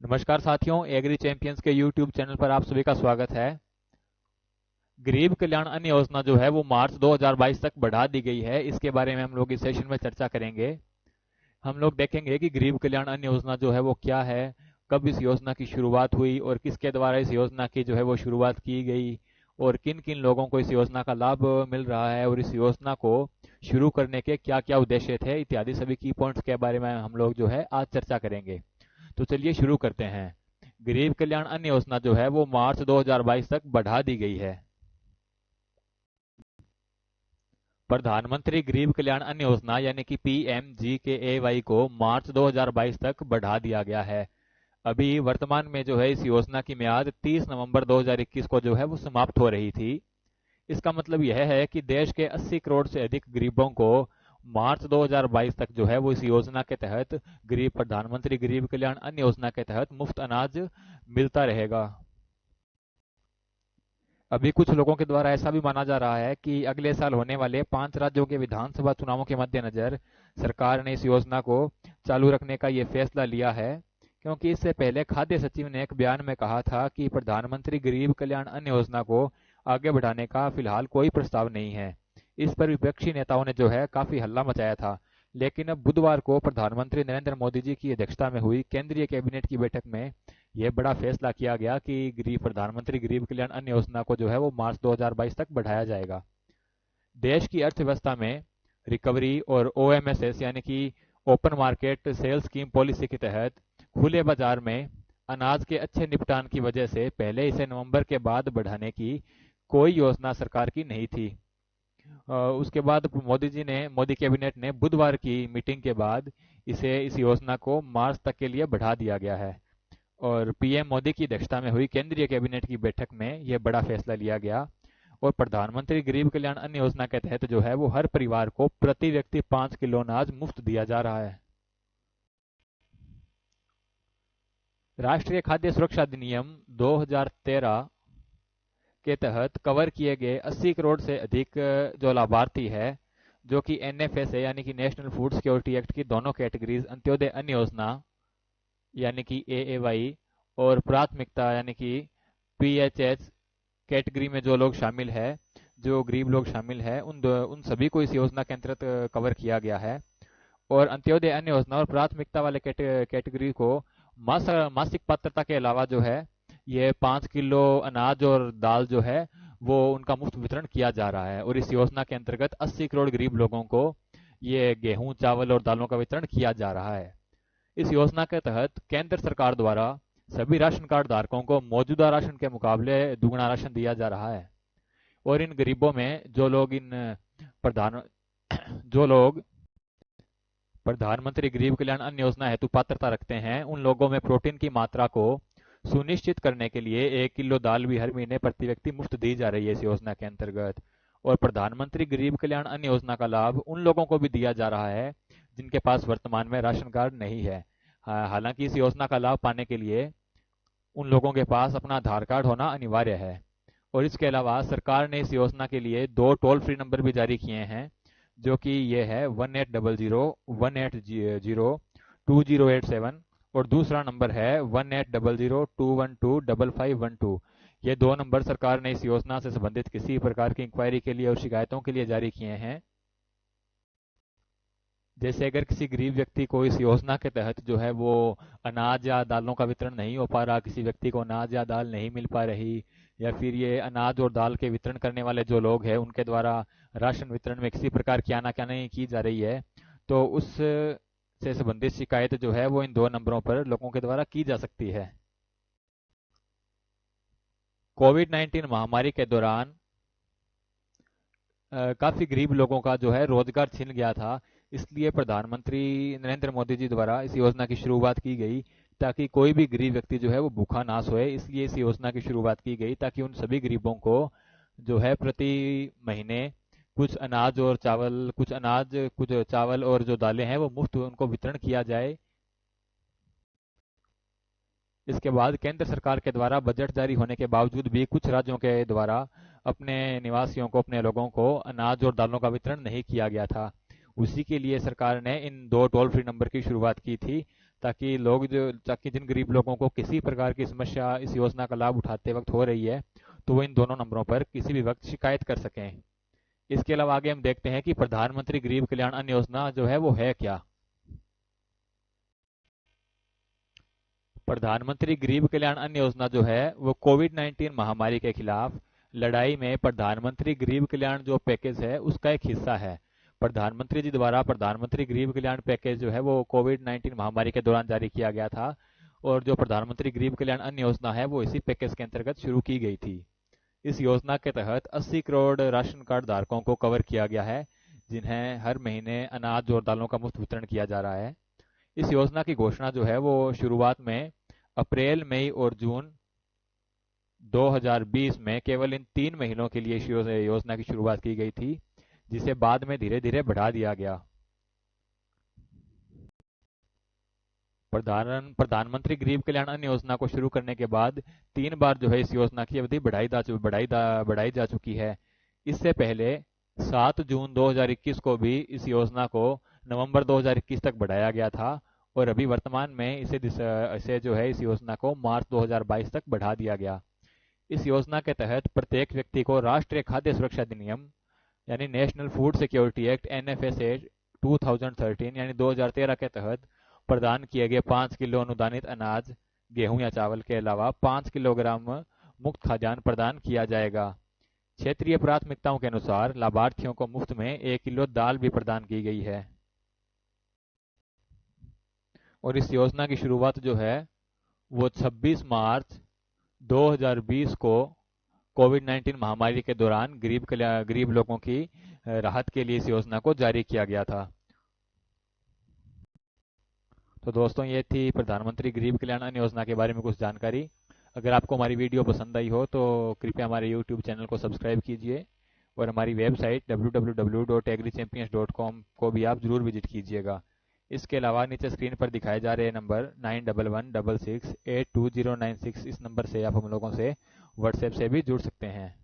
नमस्कार साथियों, agree champions के यूट्यूब चैनल पर आप सभी का स्वागत है। गरीब कल्याण अन्न योजना जो है वो मार्च 2022 तक बढ़ा दी गई है। इसके बारे में हम लोग इस सेशन में चर्चा करेंगे। हम लोग देखेंगे कि गरीब कल्याण अन्न योजना जो है वो क्या है, कब इस योजना की शुरुआत हुई और किसके द्वारा इस योजना की जो है वो शुरुआत की गई और किन किन लोगों को इस योजना का लाभ मिल रहा है और इस योजना को शुरू करने के क्या क्या उद्देश्य थे इत्यादि सभी की पॉइंट्स के बारे में हम लोग जो है आज चर्चा करेंगे। तो चलिए शुरू करते हैं। गरीब कल्याण अन्न योजना जो है वो मार्च 2022 तक बढ़ा दी गई है। प्रधानमंत्री गरीब कल्याण अन्न योजना यानी कि PMGKAY को मार्च 2022 तक बढ़ा दिया गया है। अभी वर्तमान में जो है इस योजना की मियाद 30 नवंबर 2021 को जो है वो समाप्त हो रही थी। इसका मतलब यह है कि देश के 80 करोड़ से अधिक गरीबों को मार्च 2022 तक जो है वो इस योजना के तहत गरीब प्रधानमंत्री गरीब कल्याण अन्न योजना के तहत मुफ्त अनाज मिलता रहेगा। अभी कुछ लोगों के द्वारा ऐसा भी माना जा रहा है कि अगले साल होने वाले 5 राज्यों के विधानसभा चुनावों के मद्देनजर सरकार ने इस योजना को चालू रखने का ये फैसला लिया है, क्योंकि इससे पहले खाद्य सचिव ने एक बयान में कहा था कि प्रधानमंत्री गरीब कल्याण अन्न योजना को आगे बढ़ाने का फिलहाल कोई प्रस्ताव नहीं है। इस पर विपक्षी नेताओं ने जो है काफी हल्ला मचाया था। लेकिन अब बुधवार को प्रधानमंत्री नरेंद्र मोदी जी की अध्यक्षता में हुई केंद्रीय कैबिनेट की बैठक में यह बड़ा फैसला किया गया कि प्रधानमंत्री गरीब कल्याण अन्न योजना को जो है वो मार्च 2022 तक बढ़ाया जाएगा। देश की अर्थव्यवस्था में रिकवरी और OMSS यानी कि open market sales scheme policy के तहत खुले बाजार में अनाज के अच्छे निपटान की वजह से पहले इसे नवंबर के बाद बढ़ाने की कोई योजना सरकार की नहीं थी। उसके बाद मोदी कैबिनेट ने बुधवार की मीटिंग के बाद इस योजना को मार्च तक के लिए बढ़ा दिया गया है और PM मोदी की अध्यक्षता में हुई केंद्रीय कैबिनेट की बैठक में यह बड़ा फैसला लिया गया और प्रधानमंत्री गरीब कल्याण अन्न योजना के तहत जो है वो हर परिवार को प्रति व्यक्ति 5 किलो अनाज मुफ्त दिया जा रहा है। राष्ट्रीय खाद्य सुरक्षा अधिनियम 2013 के तहत कवर किए गए 80 करोड़ से अधिक जो लाभार्थी है, जो कि NFSA यानी कि नेशनल फूड सिक्योरिटी एक्ट की दोनों कैटेगरीज अंत्योदय अन्न योजना यानी कि AAY और प्राथमिकता यानी कि PHH कैटेगरी में जो लोग शामिल है, जो गरीब लोग शामिल है, उन सभी को इस योजना के अंतर्गत कवर किया गया है। और अंत्योदय अन्न योजना और प्राथमिकता वाले कैटेगरी को मासिक पात्रता के अलावा जो है ये 5 किलो अनाज और दाल जो है वो उनका मुफ्त वितरण किया जा रहा है। और इस योजना के अंतर्गत 80 करोड़ गरीब लोगों को ये गेहूं, चावल और दालों का वितरण किया जा रहा है। इस योजना के तहत केंद्र सरकार द्वारा सभी राशन कार्ड धारकों को मौजूदा राशन के मुकाबले दुगना राशन दिया जा रहा है। और इन गरीबों में प्रधान जो लोग प्रधानमंत्री गरीब कल्याण अन्न योजना हेतु पात्रता रखते हैं, उन लोगों में प्रोटीन की मात्रा को सुनिश्चित करने के लिए 1 किलो दाल भी हर महीने प्रति व्यक्ति मुफ्त दी जा रही है इस योजना के अंतर्गत। और प्रधानमंत्री गरीब कल्याण अन्न योजना का लाभ उन लोगों को भी दिया जा रहा है जिनके पास वर्तमान में राशन कार्ड नहीं है। हालांकि इस योजना का लाभ पाने के लिए उन लोगों के पास अपना आधार कार्ड होना अनिवार्य है। और इसके अलावा सरकार ने इस योजना के लिए 2 टोल फ्री नंबर भी जारी किए हैं, जो कि ये है 1800-180-2087 और दूसरा नंबर है 1800-212-5512। ये 2 नंबर सरकार ने इस योजना से संबंधित किसी प्रकार की इंक्वायरी के लिए और शिकायतों के लिए जारी किए हैं। जैसे अगर किसी गरीब व्यक्ति को इस योजना के तहत जो है वो अनाज या दालों का वितरण नहीं हो पा रहा, किसी व्यक्ति को अनाज या दाल नहीं मिल पा रही, या फिर ये अनाज और दाल के वितरण करने वाले जो लोग हैं उनके द्वारा राशन वितरण में किसी प्रकार की आनाकानी की जा रही है, तो उस से संबंधित शिकायत जो है वो इन 2 नंबरों पर लोगों के द्वारा की जा सकती है। कोविड-19 महामारी के दौरान काफी गरीब लोगों का जो है रोजगार छिन गया था। इसलिए प्रधानमंत्री नरेंद्र मोदी जी द्वारा इस योजना की शुरुआत की गई ताकि कोई भी गरीब व्यक्ति जो है वो भूखा ना सोए। इसलिए इस योजना की शुरुआत की गई ताकि उन सभी गरीबों को जो है प्रति महीने कुछ चावल और जो दालें हैं वो मुफ्त उनको वितरण किया जाए। इसके बाद केंद्र सरकार के द्वारा बजट जारी होने के बावजूद भी कुछ राज्यों के द्वारा अपने निवासियों को, अपने लोगों को अनाज और दालों का वितरण नहीं किया गया था। उसी के लिए सरकार ने इन 2 टोल फ्री नंबर की शुरुआत की थी ताकि जिन गरीब लोगों को किसी प्रकार की समस्या इस योजना का लाभ उठाते वक्त हो रही है, तो वो इन दोनों नंबरों पर किसी भी वक्त शिकायत कर सकें। इसके अलावा आगे हम देखते हैं कि प्रधानमंत्री गरीब कल्याण अन्न योजना जो है वो है क्या। प्रधानमंत्री गरीब कल्याण अन्न योजना जो है वो कोविड-19 महामारी के खिलाफ लड़ाई में प्रधानमंत्री गरीब कल्याण जो पैकेज है उसका एक हिस्सा है। प्रधानमंत्री जी द्वारा प्रधानमंत्री गरीब कल्याण पैकेज जो है वो कोविड-19 महामारी के दौरान जारी किया गया था, और जो प्रधानमंत्री गरीब कल्याण अन्न योजना है वो इसी पैकेज के अंतर्गत शुरू की गई थी। इस योजना के तहत 80 करोड़ राशन कार्ड धारकों को कवर किया गया है, जिन्हें हर महीने अनाज और दालों का मुफ्त वितरण किया जा रहा है। इस योजना की घोषणा जो है वो शुरुआत में अप्रैल, मई और जून 2020 में केवल इन 3 महीनों के लिए इस योजना की शुरुआत की गई थी, जिसे बाद में धीरे धीरे बढ़ा दिया गया। प्रधानमंत्री गरीब कल्याण अन्न योजना को शुरू करने के बाद 3 बार जो है इस योजना की अवधि बढ़ाई जा चुकी है। इससे पहले 7 जून 2021 को भी इस योजना को नवंबर 2021 तक बढ़ाया गया था, और अभी वर्तमान में इसे जो है इस योजना को मार्च 2022 तक बढ़ा दिया गया। इस योजना के तहत प्रत्येक व्यक्ति को राष्ट्रीय खाद्य सुरक्षा अधिनियम यानी national food security act NFSA 2013 यानी 2013 के तहत प्रदान किए गए 5 किलो अनुदानित अनाज, गेहूं या चावल के अलावा 5 किलोग्राम मुफ्त खाद्यान्न प्रदान किया जाएगा। क्षेत्रीय प्राथमिकताओं के अनुसार लाभार्थियों को मुफ्त में 1 किलो दाल भी प्रदान की गई है। और इस योजना की शुरुआत जो है वो 26 मार्च 2020 को कोविड-19 महामारी के दौरान गरीब लोगों की राहत के लिए इस योजना को जारी किया गया था। तो दोस्तों, ये थी प्रधानमंत्री गरीब कल्याण अन्न योजना के बारे में कुछ जानकारी। अगर आपको हमारी वीडियो पसंद आई हो तो कृपया हमारे YouTube चैनल को सब्सक्राइब कीजिए, और हमारी वेबसाइट www.agrichampions.com को भी आप जरूर विजिट कीजिएगा। इसके अलावा नीचे स्क्रीन पर दिखाए जा रहे नंबर 9116682096 इस नंबर से आप हम लोगों से व्हाट्सएप से भी जुड़ सकते हैं।